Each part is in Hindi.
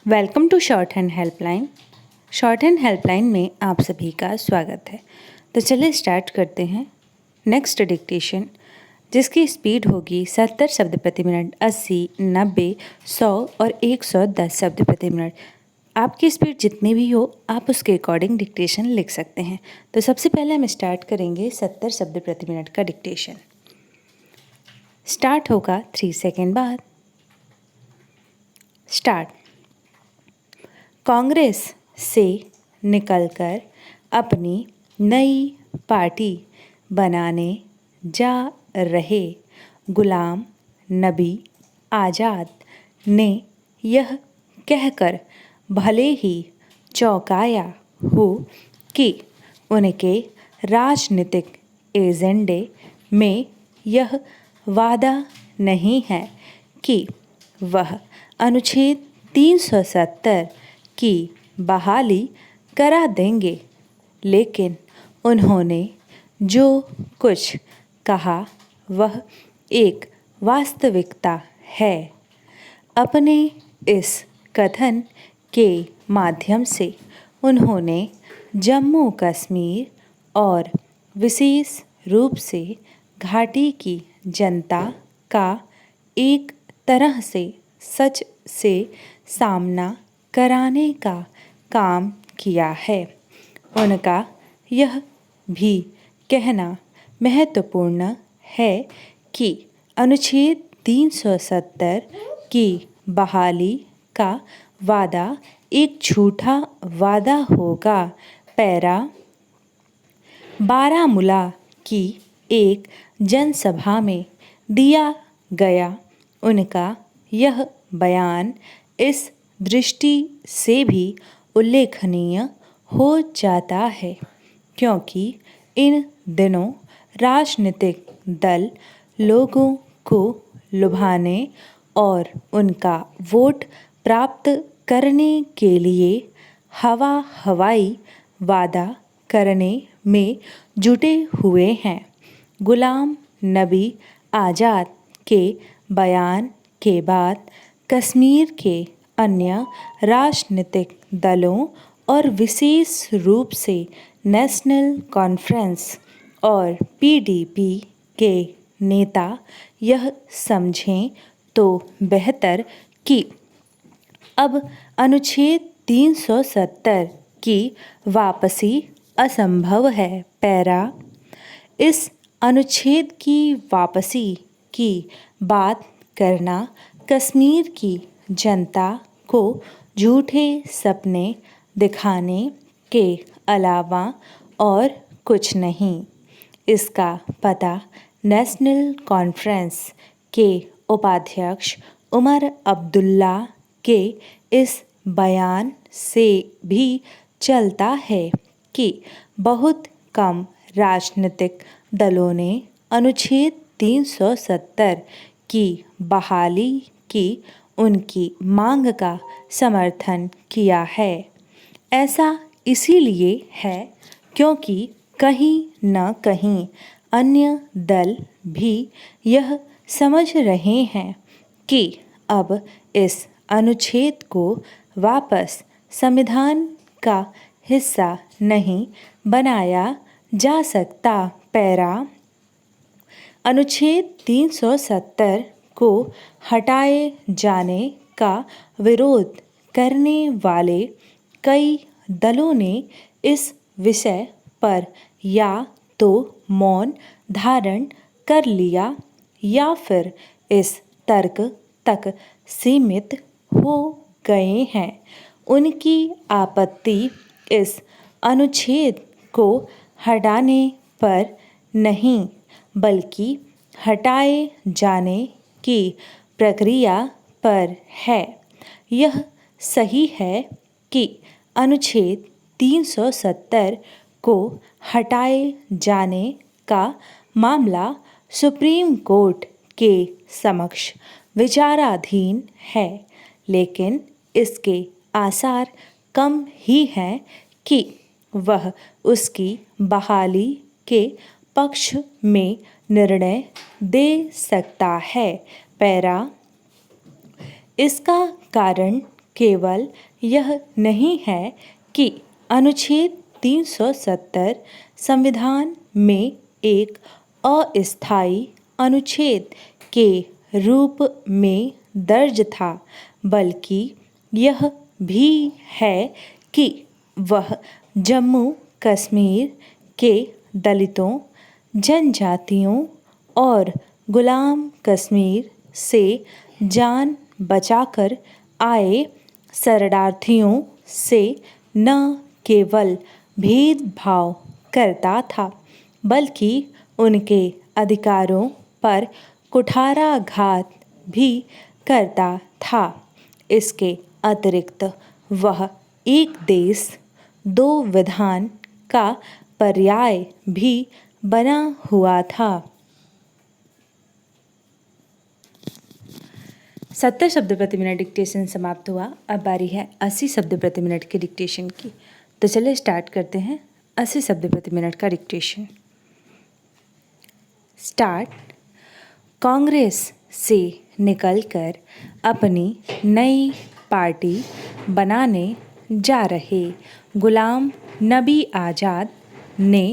Welcome to shorthand helpline. Shorthand helpline में आप सभी का स्वागत है। तो चलिए स्टार्ट करते हैं। नेक्स्ट डिक्टेशन जिसकी स्पीड होगी 70 शब्द प्रति मिनट, 80, 90, 100 और 110 शब्द प्रति मिनट। आपकी स्पीड जितनी भी हो आप उसके अकॉर्डिंग डिक्टेशन लिख सकते हैं। तो सबसे पहले हम स्टार्ट करेंगे 70 शब्द प्रति मिनट का डिक्टेशन। स्टार्ट होगा 3 सेकेंड बाद। स्टार्ट। कांग्रेस से निकलकर अपनी नई पार्टी बनाने जा रहे गुलाम नबी आज़ाद ने यह कहकर भले ही चौंकाया हो कि उनके राजनीतिक एजेंडे में यह वादा नहीं है कि वह अनुच्छेद 370 की बहाली करा देंगे, लेकिन उन्होंने जो कुछ कहा वह एक वास्तविकता है। अपने इस कथन के माध्यम से उन्होंने जम्मू कश्मीर और विशेष रूप से घाटी की जनता का एक तरह से सच से सामना कराने का काम किया है। उनका यह भी कहना महत्वपूर्ण है कि अनुच्छेद 370 की बहाली का वादा एक झूठा वादा होगा। पैरा बारामूला की एक जनसभा में दिया गया उनका यह बयान इस दृष्टि से भी उल्लेखनीय हो जाता है क्योंकि इन दिनों राजनीतिक दल लोगों को लुभाने और उनका वोट प्राप्त करने के लिए हवाई वादा करने में जुटे हुए हैं। गुलाम नबी आज़ाद के बयान के बाद कश्मीर के अन्य राजनीतिक दलों और विशेष रूप से नेशनल कॉन्फ्रेंस और पीडीपी के नेता यह समझें तो बेहतर कि अब अनुच्छेद 370 की वापसी असंभव है। पैरा इस अनुच्छेद की वापसी की बात करना कश्मीर की जनता को झूठे सपने दिखाने के अलावा और कुछ नहीं। इसका पता नेशनल कॉन्फ्रेंस के उपाध्यक्ष उमर अब्दुल्ला के इस बयान से भी चलता है कि बहुत कम राजनीतिक दलों ने अनुच्छेद 370 की बहाली की उनकी मांग का समर्थन किया है। ऐसा इसीलिए है क्योंकि कहीं न कहीं अन्य दल भी यह समझ रहे हैं कि अब इस अनुच्छेद को वापस संविधान का हिस्सा नहीं बनाया जा सकता। पैरा अनुच्छेद 370 को हटाए जाने का विरोध करने वाले कई दलों ने इस विषय पर या तो मौन धारण कर लिया या फिर इस तर्क तक सीमित हो गए हैं। उनकी आपत्ति इस अनुच्छेद को हटाने पर नहीं बल्कि हटाए जाने की प्रक्रिया पर है। यह सही है कि अनुच्छेद 370 को हटाए जाने का मामला सुप्रीम कोर्ट के समक्ष विचाराधीन है, लेकिन इसके आसार कम ही हैं कि वह उसकी बहाली के पक्ष में निर्णय दे सकता है। पैरा इसका कारण केवल यह नहीं है कि अनुच्छेद 370 संविधान में एक अस्थायी अनुच्छेद के रूप में दर्ज था, बल्कि यह भी है कि वह जम्मू कश्मीर के दलितों, जनजातियों और गुलाम कश्मीर से जान बचाकर आए शरणार्थियों से न केवल भेदभाव करता था, बल्कि उनके अधिकारों पर कुठाराघात भी करता था। इसके अतिरिक्त वह एक देश दो विधान का पर्याय भी बना हुआ था। 70 शब्द प्रति मिनट डिक्टेशन समाप्त हुआ। अब बारी है 80 शब्द प्रति मिनट के डिक्टेशन की। तो चलिए स्टार्ट करते हैं 80 शब्द प्रति मिनट का डिक्टेशन। स्टार्ट। कांग्रेस से निकलकर अपनी नई पार्टी बनाने जा रहे गुलाम नबी आज़ाद ने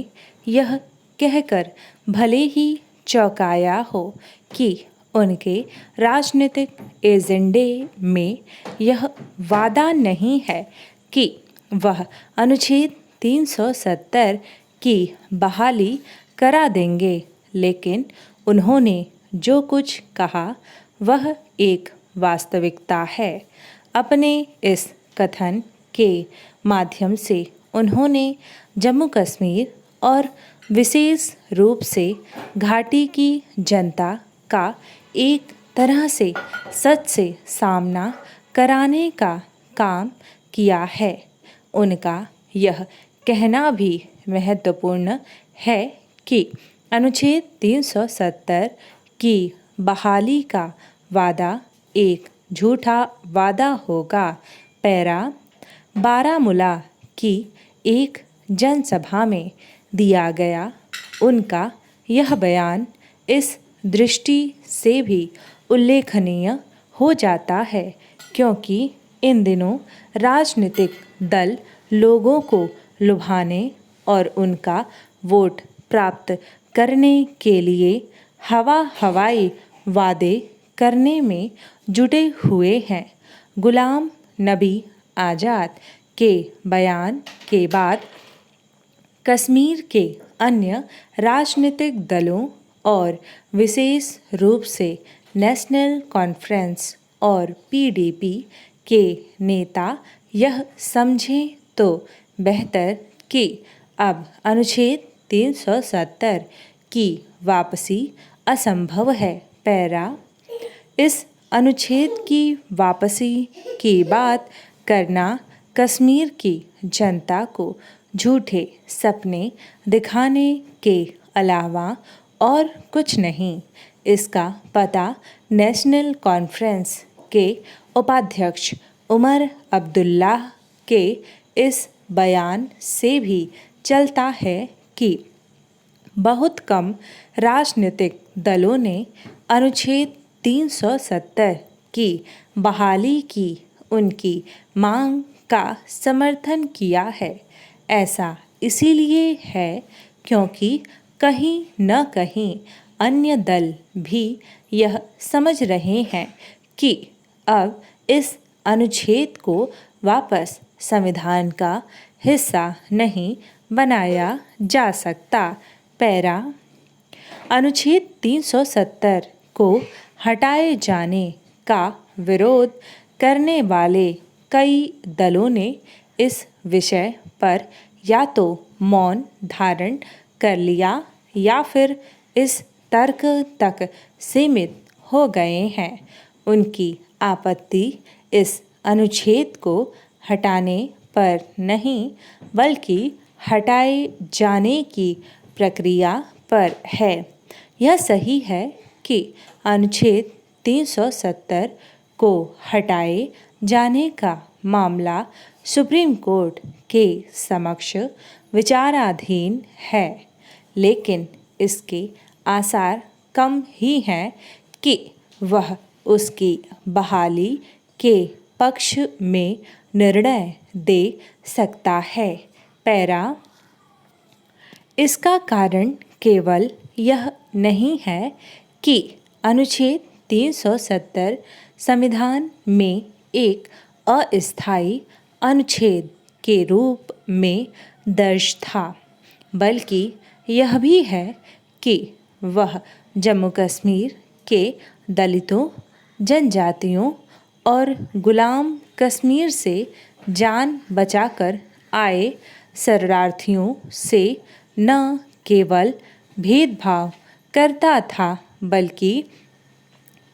यह कहकर भले ही चौंकाया हो कि उनके राजनीतिक एजेंडे में यह वादा नहीं है कि वह अनुच्छेद 370 की बहाली करा देंगे, लेकिन उन्होंने जो कुछ कहा वह एक वास्तविकता है। अपने इस कथन के माध्यम से उन्होंने जम्मू कश्मीर और विशेष रूप से घाटी की जनता का एक तरह से सच से सामना कराने का काम किया है। उनका यह कहना भी महत्वपूर्ण है कि अनुच्छेद 370 की बहाली का वादा एक झूठा वादा होगा। पैरा बारामूला की एक जनसभा में दिया गया उनका यह बयान इस दृष्टि से भी उल्लेखनीय हो जाता है क्योंकि इन दिनों राजनीतिक दल लोगों को लुभाने और उनका वोट प्राप्त करने के लिए हवाई वादे करने में जुटे हुए हैं। गुलाम नबी आज़ाद के बयान के बाद कश्मीर के अन्य राजनीतिक दलों और विशेष रूप से नेशनल कॉन्फ्रेंस और पीडीपी के नेता यह समझें तो बेहतर कि अब अनुच्छेद 370 की वापसी असंभव है। पैरा इस अनुच्छेद की वापसी की बात करना कश्मीर की जनता को झूठे सपने दिखाने के अलावा और कुछ नहीं। इसका पता नेशनल कॉन्फ्रेंस के उपाध्यक्ष उमर अब्दुल्ला के इस बयान से भी चलता है कि बहुत कम राजनीतिक दलों ने अनुच्छेद 370 की बहाली की उनकी मांग का समर्थन किया है। ऐसा इसीलिए है क्योंकि कहीं न कहीं अन्य दल भी यह समझ रहे हैं कि अब इस अनुच्छेद को वापस संविधान का हिस्सा नहीं बनाया जा सकता। पैरा अनुच्छेद 370 को हटाए जाने का विरोध करने वाले कई दलों ने इस विषय पर या तो मौन धारण कर लिया या फिर इस तर्क तक सीमित हो गए हैं। उनकी आपत्ति इस अनुच्छेद को हटाने पर नहीं बल्कि हटाए जाने की प्रक्रिया पर है। यह सही है कि अनुच्छेद 370 को हटाए जाने का मामला सुप्रीम कोर्ट के समक्ष विचाराधीन है, लेकिन इसके आसार कम ही हैं कि वह उसकी बहाली के पक्ष में निर्णय दे सकता है। पैरा इसका कारण केवल यह नहीं है कि अनुच्छेद 370 संविधान में एक अस्थायी अनुच्छेद के रूप में दर्ज था, बल्कि यह भी है कि वह जम्मू कश्मीर के दलितों, जनजातियों और गुलाम कश्मीर से जान बचाकर आए शरणार्थियों से न केवल भेदभाव करता था, बल्कि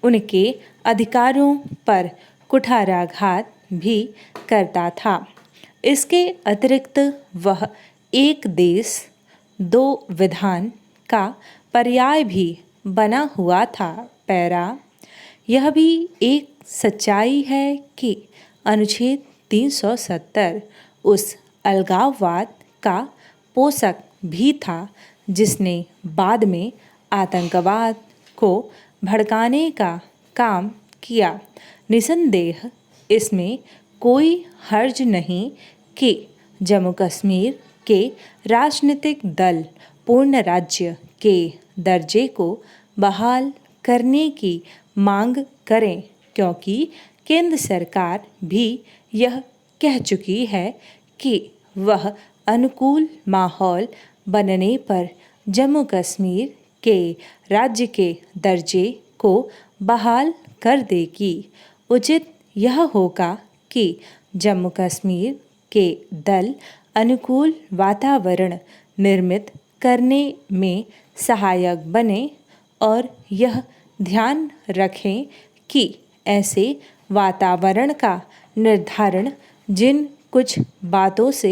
उनके अधिकारों पर कुठाराघात भी करता था। इसके अतिरिक्त वह एक देश दो विधान का पर्याय भी बना हुआ था। पैरा यह भी एक सच्चाई है कि अनुच्छेद 370 उस अलगाववाद का पोषक भी था जिसने बाद में आतंकवाद को भड़काने का काम किया। निसंदेह इसमें कोई हर्ज नहीं कि जम्मू कश्मीर के राजनीतिक दल पूर्ण राज्य के दर्जे को बहाल करने की मांग करें, क्योंकि केंद्र सरकार भी यह कह चुकी है कि वह अनुकूल माहौल बनने पर जम्मू कश्मीर के राज्य के दर्जे को बहाल कर देगी। उचित यह होगा कि जम्मू कश्मीर के दल अनुकूल वातावरण निर्मित करने में सहायक बने और यह ध्यान रखें कि ऐसे वातावरण का निर्धारण जिन कुछ बातों से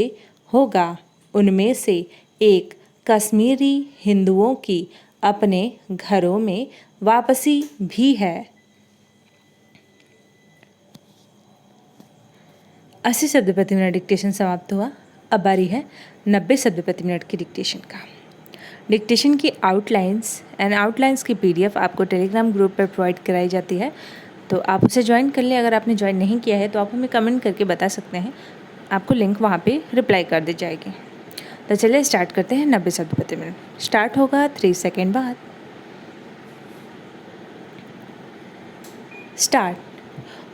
होगा उनमें से एक कश्मीरी हिंदुओं की अपने घरों में वापसी भी है। 80 शब्द प्रति मिनट डिक्टेशन समाप्त हुआ। अब बारी है 90 शब्द प्रति मिनट की डिक्टेशन का। डिक्टेशन की आउटलाइंस की PDF आपको टेलीग्राम ग्रुप पर प्रोवाइड कराई जाती है, तो आप उसे ज्वाइन कर लें। अगर आपने ज्वाइन नहीं किया है तो आप हमें कमेंट करके बता सकते हैं, आपको लिंक वहाँ पे रिप्लाई कर दी जाएगी। तो चलिए स्टार्ट करते हैं 90 शब्द प्रति मिनट। स्टार्ट होगा 3 सेकेंड बाद। स्टार्ट।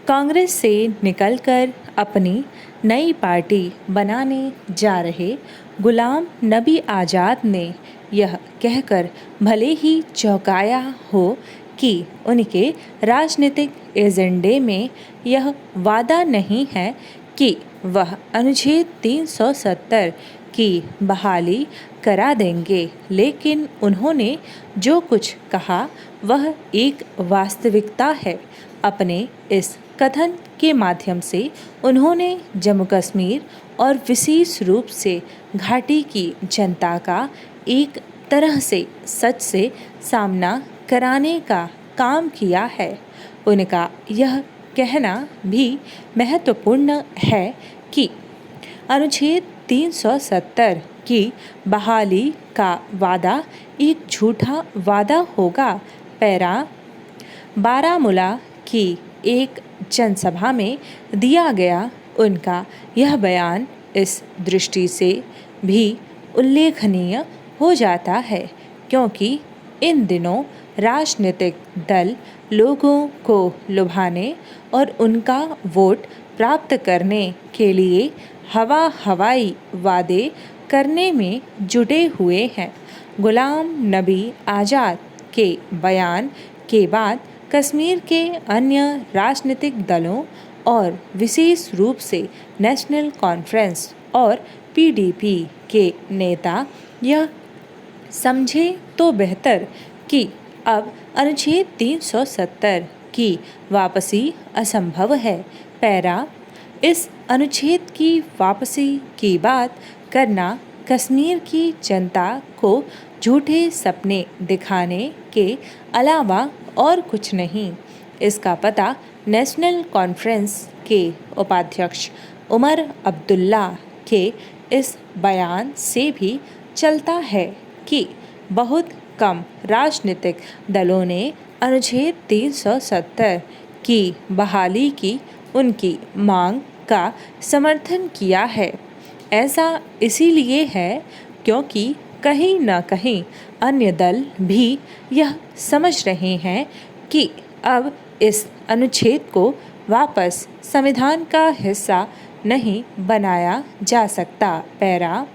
कांग्रेस से निकलकर अपनी नई पार्टी बनाने जा रहे गुलाम नबी आज़ाद ने यह कहकर भले ही चौंकाया हो कि उनके राजनीतिक एजेंडे में यह वादा नहीं है कि वह अनुच्छेद 370 की बहाली करा देंगे, लेकिन उन्होंने जो कुछ कहा वह एक वास्तविकता है। अपने इस कथन के माध्यम से उन्होंने जम्मू कश्मीर और विशेष रूप से घाटी की जनता का एक तरह से सच से सामना कराने का काम किया है। उनका यह कहना भी महत्वपूर्ण है कि अनुच्छेद 370 की बहाली का वादा एक झूठा वादा होगा। पैरा बारामूला की एक जनसभा में दिया गया उनका यह बयान इस दृष्टि से भी उल्लेखनीय हो जाता है क्योंकि इन दिनों राजनीतिक दल लोगों को लुभाने और उनका वोट प्राप्त करने के लिए हवाई वादे करने में जुटे हुए हैं। गुलाम नबी आज़ाद के बयान के बाद कश्मीर के अन्य राजनीतिक दलों और विशेष रूप से नेशनल कॉन्फ्रेंस और PDP के नेता यह समझे तो बेहतर कि अब अनुच्छेद 370 की वापसी असंभव है। पैरा इस अनुच्छेद की वापसी की बात करना कश्मीर की जनता को झूठे सपने दिखाने के अलावा और कुछ नहीं। इसका पता नेशनल कॉन्फ्रेंस के उपाध्यक्ष उमर अब्दुल्ला के इस बयान से भी चलता है कि बहुत कम राजनीतिक दलों ने अनुच्छेद 370 की बहाली की उनकी मांग का समर्थन किया है। ऐसा इसीलिए है क्योंकि कहीं न कहीं अन्य दल भी यह समझ रहे हैं कि अब इस अनुच्छेद को वापस संविधान का हिस्सा नहीं बनाया जा सकता। पैरा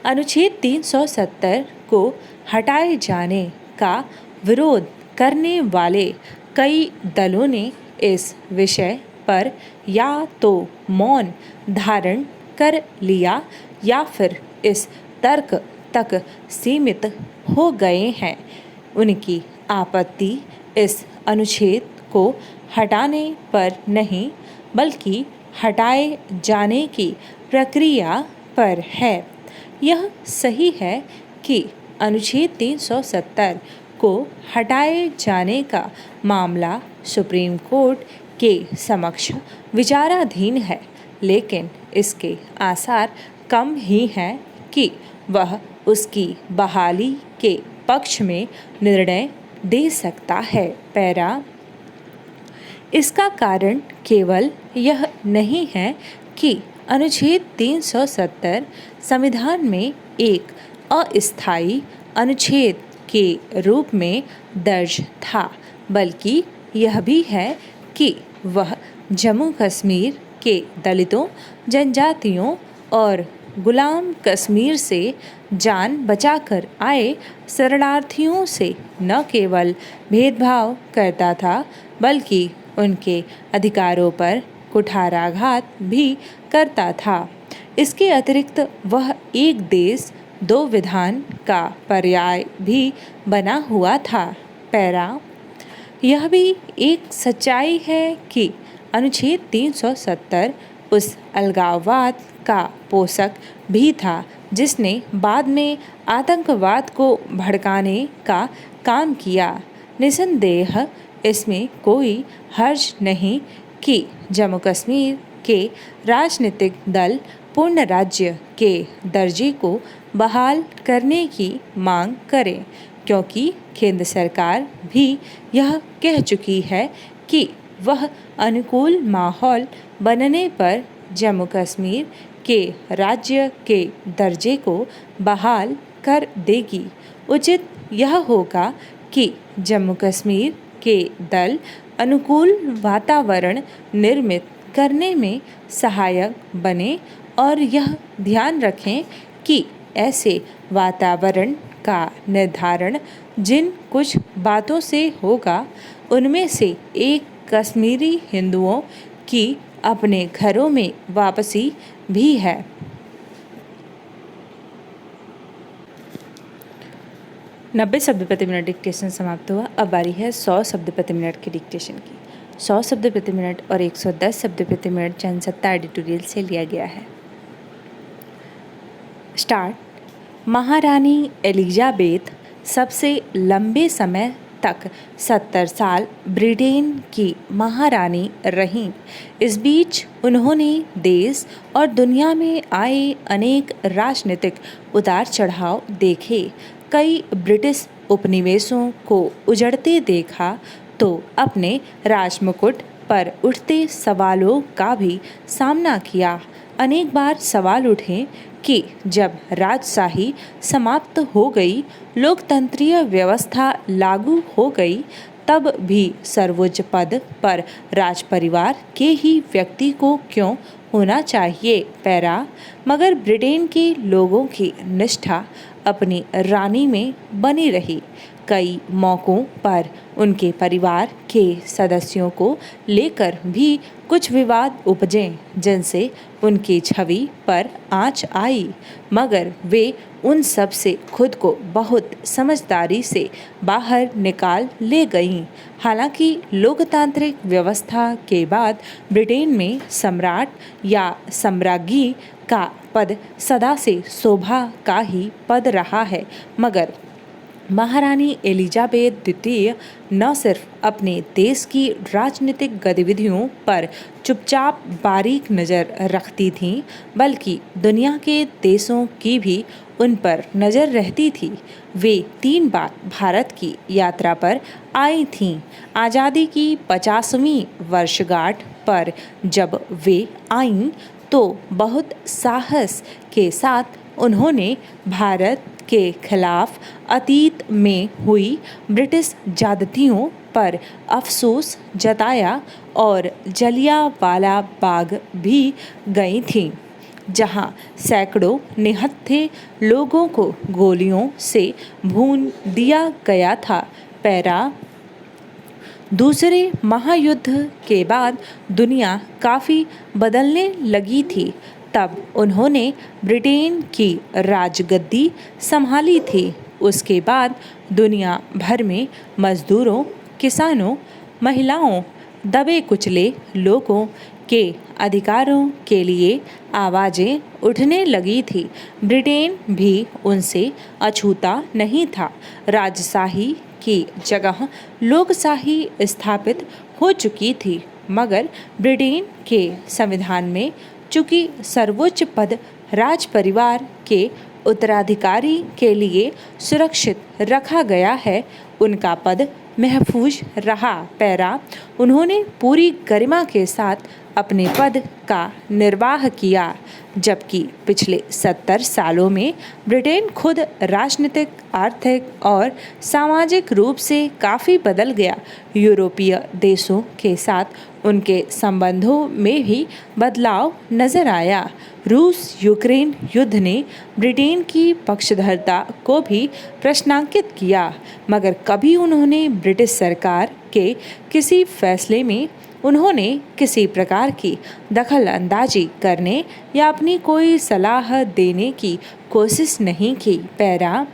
अनुच्छेद 370 को हटाए जाने का विरोध करने वाले कई दलों ने इस विषय पर या तो मौन धारण कर लिया या फिर इस तर्क तक सीमित हो गए हैं। उनकी आपत्ति इस अनुच्छेद को हटाने पर नहीं बल्कि हटाए जाने की प्रक्रिया पर है। यह सही है कि अनुच्छेद 370 को हटाए जाने का मामला सुप्रीम कोर्ट के समक्ष विचाराधीन है, लेकिन इसके आसार कम ही हैं कि वह उसकी बहाली के पक्ष में निर्णय दे सकता है। पैरा इसका कारण केवल यह नहीं है कि अनुच्छेद 370 संविधान में एक अस्थायी अनुच्छेद के रूप में दर्ज था, बल्कि यह भी है कि वह जम्मू कश्मीर के दलितों, जनजातियों और गुलाम कश्मीर से जान बचाकर आए शरणार्थियों से न केवल भेदभाव करता था बल्कि उनके अधिकारों पर कुठाराघात भी करता था। इसके अतिरिक्त वह एक देश दो विधान का पर्याय भी बना हुआ था। पैरा यह भी एक सच्चाई है कि अनुच्छेद 370 उस अलगाववाद का पोषक भी था जिसने बाद में आतंकवाद को भड़काने का काम किया। निसंदेह इसमें कोई हर्ज नहीं कि जम्मू कश्मीर के राजनीतिक दल पूर्ण राज्य के दर्जे को बहाल करने की मांग करें, क्योंकि केंद्र सरकार भी यह कह चुकी है कि वह अनुकूल माहौल बनने पर जम्मू कश्मीर के राज्य के दर्जे को बहाल कर देगी। उचित यह होगा कि जम्मू कश्मीर के दल अनुकूल वातावरण निर्मित करने में सहायक बने और यह ध्यान रखें कि ऐसे वातावरण का निर्धारण जिन कुछ बातों से होगा उनमें से एक कश्मीरी हिंदुओं की अपने घरों में वापसी भी है। 90 शब्द प्रति मिनट डिक्टेशन समाप्त हुआ। अब बारी है 100 शब्द प्रति मिनट की डिक्टेशन की। 100 शब्द प्रति मिनट और 110 शब्द प्रति मिनट जनसत्ता एडिटोरियल से लिया गया है। स्टार्ट। महारानी एलिजाबेथ सबसे लंबे समय तक 70 साल ब्रिटेन की महारानी रहीं। इस बीच उन्होंने देश और दुनिया में आए अनेक राजनीतिक उतार चढ़ाव देखे। कई ब्रिटिश उपनिवेशों को उजड़ते देखा तो अपने राजमुकुट पर उठते सवालों का भी सामना किया। अनेक बार सवाल उठे कि जब राजशाही समाप्त हो गई, लोकतंत्रीय व्यवस्था लागू हो गई, तब भी सर्वोच्च पद पर राजपरिवार के ही व्यक्ति को क्यों होना चाहिए। पैरा मगर ब्रिटेन के लोगों की निष्ठा अपनी रानी में बनी रही। कई मौक़ों पर उनके परिवार के सदस्यों को लेकर भी कुछ विवाद उपजे जिनसे उनकी छवि पर आंच आई, मगर वे उन सब से खुद को बहुत समझदारी से बाहर निकाल ले गईं। हालांकि लोकतांत्रिक व्यवस्था के बाद ब्रिटेन में सम्राट या सम्राज्ञी का पद सदा से शोभा का ही पद रहा है, मगर महारानी एलिजाबेथ द्वितीय न सिर्फ अपने देश की राजनीतिक गतिविधियों पर चुपचाप बारीक नज़र रखती थीं, बल्कि दुनिया के देशों की भी उन पर नज़र रहती थी। वे 3 बार भारत की यात्रा पर आई थीं। आज़ादी की 50वीं वर्षगांठ पर जब वे आईं तो बहुत साहस के साथ उन्होंने भारत के खिलाफ अतीत में हुई ब्रिटिश ज्यादतियों पर अफसोस जताया और जलियांवाला बाग भी गई थीं, जहां सैकड़ों निहत्थे लोगों को गोलियों से भून दिया गया था। पैरा दूसरे महायुद्ध के बाद दुनिया काफ़ी बदलने लगी थी। तब उन्होंने ब्रिटेन की राजगद्दी संभाली थी। उसके बाद दुनिया भर में मज़दूरों, किसानों, महिलाओं, दबे कुचले लोगों के अधिकारों के लिए आवाज़ें उठने लगी थी। ब्रिटेन भी उनसे अछूता नहीं था। राजशाही की जगह लोकशाही स्थापित हो चुकी थी, मगर ब्रिटेन के संविधान में चूँकि सर्वोच्च पद राज परिवार के उत्तराधिकारी के लिए सुरक्षित रखा गया है, उनका पद महफूज रहा। पैरा उन्होंने पूरी गरिमा के साथ अपने पद का निर्वाह किया, जबकि पिछले 70 सालों में ब्रिटेन खुद राजनीतिक, आर्थिक और सामाजिक रूप से काफ़ी बदल गया। यूरोपीय देशों के साथ उनके संबंधों में भी बदलाव नजर आया। रूस यूक्रेन युद्ध ने ब्रिटेन की पक्षधरता को भी प्रश्नांकित किया, मगर कभी उन्होंने ब्रिटिश सरकार के किसी फैसले में उन्होंने किसी प्रकार की दखल अंदाजी करने या अपनी कोई सलाह देने की कोशिश नहीं की। पैरा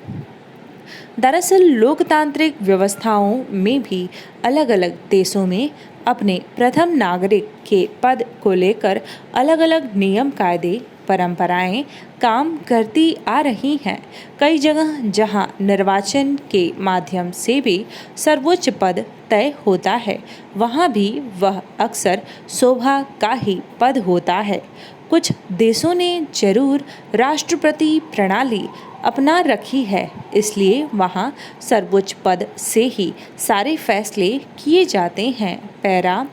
दरअसल लोकतांत्रिक व्यवस्थाओं में भी अलग अलग देशों में अपने प्रथम नागरिक के पद को लेकर अलग अलग नियम, कायदे, परंपराएं काम करती आ रही हैं। कई जगह जहां निर्वाचन के माध्यम से भी सर्वोच्च पद तय होता है, वहां भी वह अक्सर शोभा का ही पद होता है। कुछ देशों ने जरूर राष्ट्रपति प्रणाली अपना रखी है, इसलिए वहाँ सर्वोच्च पद से ही सारे फैसले किए जाते हैं। पैरा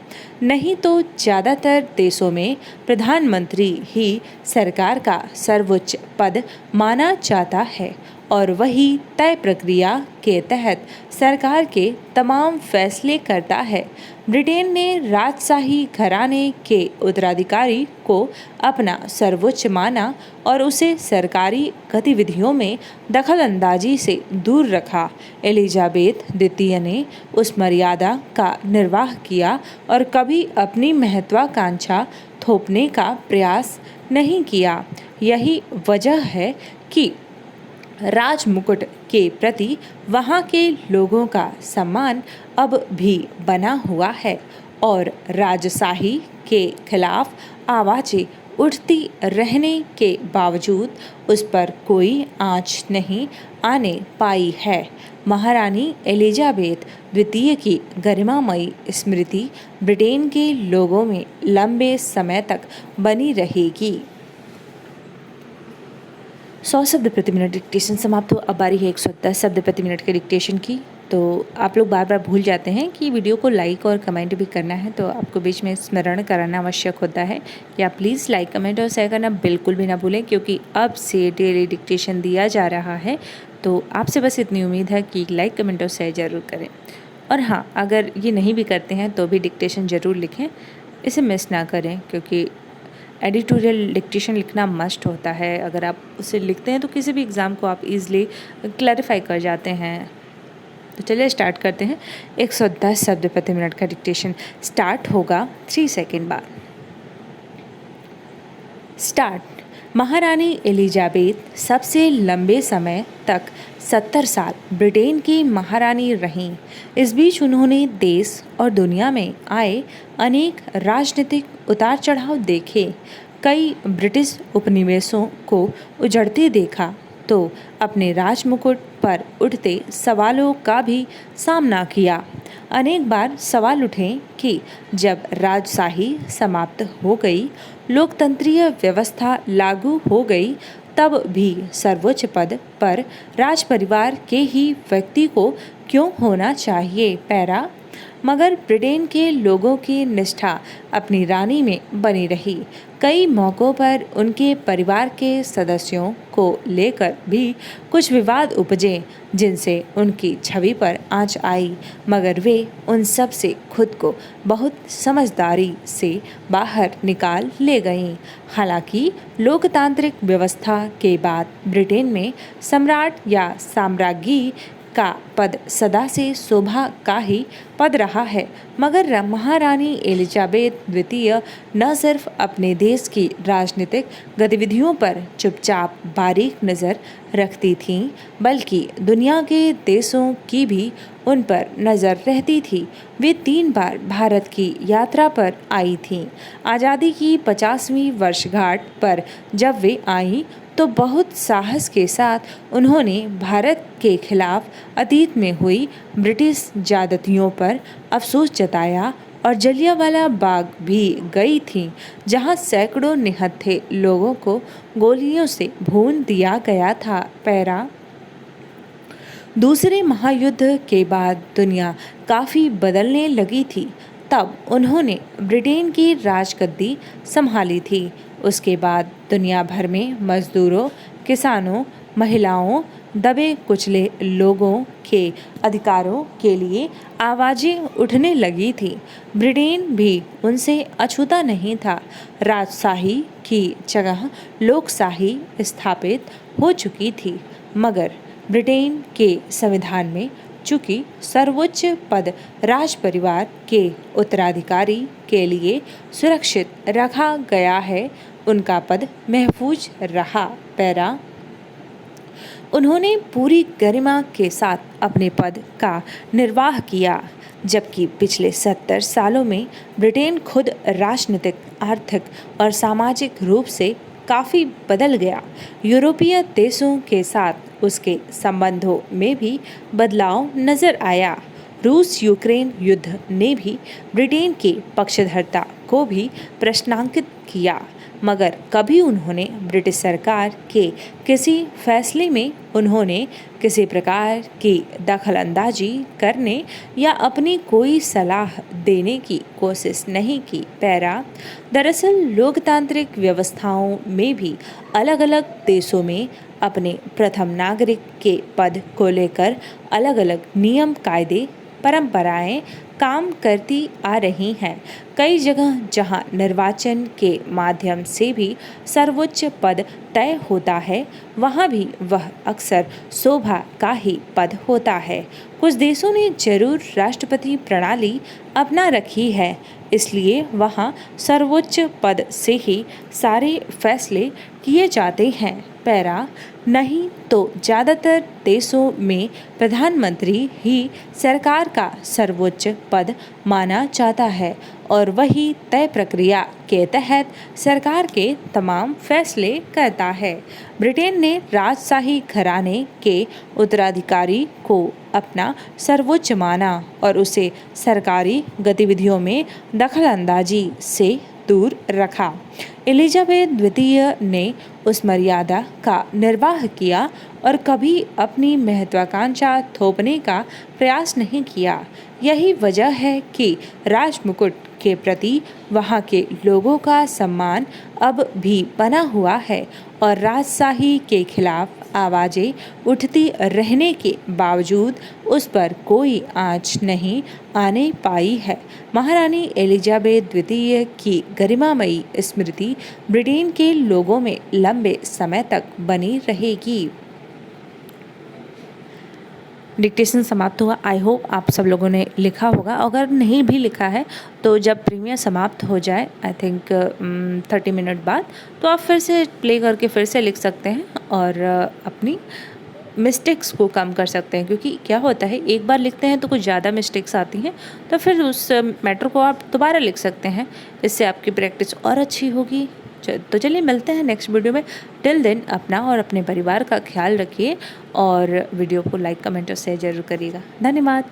नहीं तो ज़्यादातर देशों में प्रधानमंत्री ही सरकार का सर्वोच्च पद माना जाता है और वही तय प्रक्रिया के तहत सरकार के तमाम फैसले करता है। ब्रिटेन ने राजशाही घराने के उत्तराधिकारी को अपना सर्वोच्च माना और उसे सरकारी गतिविधियों में दखलंदाजी से दूर रखा। एलिजाबेथ द्वितीय ने उस मर्यादा का निर्वाह किया और कभी अपनी महत्वाकांक्षा थोपने का प्रयास नहीं किया। यही वजह है कि राजमुकुट के प्रति वहाँ के लोगों का सम्मान अब भी बना हुआ है और राजशाही के खिलाफ आवाज़ें उठती रहने के बावजूद उस पर कोई आंच नहीं आने पाई है। महारानी एलिजाबेथ द्वितीय की गरिमामयी स्मृति ब्रिटेन के लोगों में लंबे समय तक बनी रहेगी। 100 शब्द प्रति मिनट डिक्टेशन समाप्त हो। अब बारी है 110 शब्द प्रति मिनट के डिक्टेशन की। तो आप लोग बार बार भूल जाते हैं कि वीडियो को लाइक और कमेंट भी करना है, तो आपको बीच में स्मरण कराना आवश्यक होता है कि आप प्लीज़ लाइक, कमेंट और शेयर करना बिल्कुल भी ना भूलें, क्योंकि अब से डेली डिक्टेशन दिया जा रहा है। तो आपसे बस इतनी उम्मीद है कि लाइक, कमेंट और शेयर ज़रूर करें। और हाँ, अगर ये नहीं भी करते हैं तो भी डिक्टेशन ज़रूर लिखें, इसे मिस ना करें, क्योंकि एडिटोरियल डिक्टेशन लिखना मस्ट होता है। अगर आप उसे लिखते हैं तो किसी भी एग्ज़ाम को आप इजीली क्लैरिफाई कर जाते हैं। तो चलिए स्टार्ट करते हैं। 110 शब्द प्रति मिनट का डिक्टेशन स्टार्ट होगा 3 सेकेंड बाद। स्टार्ट। महारानी एलिजाबेथ सबसे लंबे समय तक 70 साल ब्रिटेन की महारानी रहीं। इस बीच उन्होंने देश और दुनिया में आए अनेक राजनीतिक उतार चढ़ाव देखे, कई ब्रिटिश उपनिवेशों को उजड़ते देखा, तो अपने राजमुकुट पर उठते सवालों का भी सामना किया। अनेक बार सवाल उठे कि जब राजशाही समाप्त हो गई, लोकतंत्रीय व्यवस्था लागू हो गई, तब भी सर्वोच्च पद पर राज परिवार के ही व्यक्ति को क्यों होना चाहिए। पैरा मगर ब्रिटेन के लोगों की निष्ठा अपनी रानी में बनी रही। कई मौक़ों पर उनके परिवार के सदस्यों को लेकर भी कुछ विवाद उपजे, जिनसे उनकी छवि पर आंच आई, मगर वे उन सब से खुद को बहुत समझदारी से बाहर निकाल ले गईं। हालांकि लोकतांत्रिक व्यवस्था के बाद ब्रिटेन में सम्राट या साम्राज्ञी का पद सदा से शोभा का ही पद रहा है, मगर महारानी एलिजाबेथ द्वितीय न सिर्फ अपने देश की राजनीतिक गतिविधियों पर चुपचाप बारीक नज़र रखती थीं, बल्कि दुनिया के देशों की भी उन पर नज़र रहती थी। वे 3 बार भारत की यात्रा पर आई थीं। आज़ादी की 50वीं वर्षगांठ पर जब वे आईं तो बहुत साहस के साथ उन्होंने भारत के खिलाफ अतीत में हुई ब्रिटिश ज्यादतियों पर अफसोस जताया और जलियांवाला बाग भी गई थीं, जहां सैकड़ों निहत्थे लोगों को गोलियों से भून दिया गया था। पैरा दूसरे महायुद्ध के बाद दुनिया काफ़ी बदलने लगी थी। तब उन्होंने ब्रिटेन की राजगद्दी संभाली थी। उसके बाद दुनिया भर में मजदूरों, किसानों, महिलाओं, दबे कुचले लोगों के अधिकारों के लिए आवाज़ें उठने लगी थी। ब्रिटेन भी उनसे अछूता नहीं था। राजशाही की जगह लोकशाही स्थापित हो चुकी थी, मगर ब्रिटेन के संविधान में चूँकि सर्वोच्च पद राज परिवार के उत्तराधिकारी के लिए सुरक्षित रखा गया है, उनका पद महफूज रहा। पैरा उन्होंने पूरी गरिमा के साथ अपने पद का निर्वाह किया, जबकि पिछले 70 सालों में ब्रिटेन खुद राजनीतिक, आर्थिक और सामाजिक रूप से काफ़ी बदल गया। यूरोपीय देशों के साथ उसके संबंधों में भी बदलाव नज़र आया। रूस यूक्रेन युद्ध ने भी ब्रिटेन की पक्षधरता को भी प्रश्नांकित किया, मगर कभी उन्होंने ब्रिटिश सरकार के किसी फैसले में उन्होंने किसी प्रकार की दखलंदाजी करने या अपनी कोई सलाह देने की कोशिश नहीं की। पैरा दरअसल लोकतांत्रिक व्यवस्थाओं में भी अलग अलग देशों में अपने प्रथम नागरिक के पद को लेकर अलग अलग नियम, कायदे, परंपराएं काम करती आ रही हैं। कई जगह जहां निर्वाचन के माध्यम से भी सर्वोच्च पद तय होता है, वहां भी वह अक्सर शोभा का ही पद होता है। कुछ देशों ने जरूर राष्ट्रपति प्रणाली अपना रखी है, इसलिए वहां सर्वोच्च पद से ही सारे फैसले किए जाते हैं। पैरा नहीं तो ज़्यादातर देशों में प्रधानमंत्री ही सरकार का सर्वोच्च पद माना जाता है और वही तय प्रक्रिया के तहत सरकार के तमाम फैसले करता है। ब्रिटेन ने राजशाही घराने के उत्तराधिकारी को अपना सर्वोच्च माना और उसे सरकारी गतिविधियों में दखलंदाजी से दूर रखा। एलिजाबेथ द्वितीय ने उस मर्यादा का निर्वाह किया और कभी अपनी महत्वाकांक्षा थोपने का प्रयास नहीं किया। यही वजह है कि राजमुकुट के प्रति वहाँ के लोगों का सम्मान अब भी बना हुआ है और राजशाही के खिलाफ आवाज़ें उठती रहने के बावजूद उस पर कोई आंच नहीं आने पाई है। महारानी एलिजाबेथ द्वितीय की गरिमामयी स्मृति ब्रिटेन के लोगों में लंबे समय तक बनी रहेगी। डिक्टेशन समाप्त हुआ। आई होप आप सब लोगों ने लिखा होगा। अगर नहीं भी लिखा है तो जब प्रीमियर समाप्त हो जाए, आई थिंक 30 मिनट बाद, तो आप फिर से प्ले करके फिर से लिख सकते हैं और अपनी मिस्टेक्स को कम कर सकते हैं। क्योंकि क्या होता है, एक बार लिखते हैं तो कुछ ज़्यादा मिस्टेक्स आती हैं, तो फिर उस मैटर को आप दोबारा लिख सकते हैं। इससे आपकी प्रैक्टिस और अच्छी होगी। तो चलिए मिलते हैं नेक्स्ट वीडियो में। टिल देन अपना और अपने परिवार का ख्याल रखिए और वीडियो को लाइक, कमेंट और शेयर जरूर करिएगा। धन्यवाद।